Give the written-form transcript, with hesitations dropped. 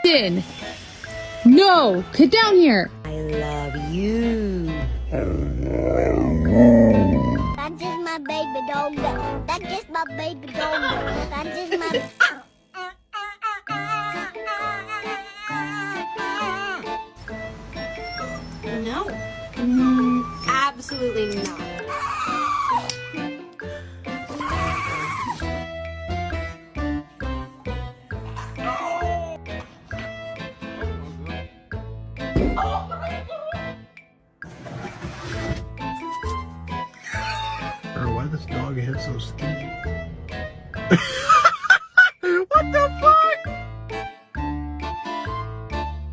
Ethan! No! Get down here! I love you. That's just my baby dog. That's just my baby dog. That's just my... No. Absolutely not. Why this dog head so skinny?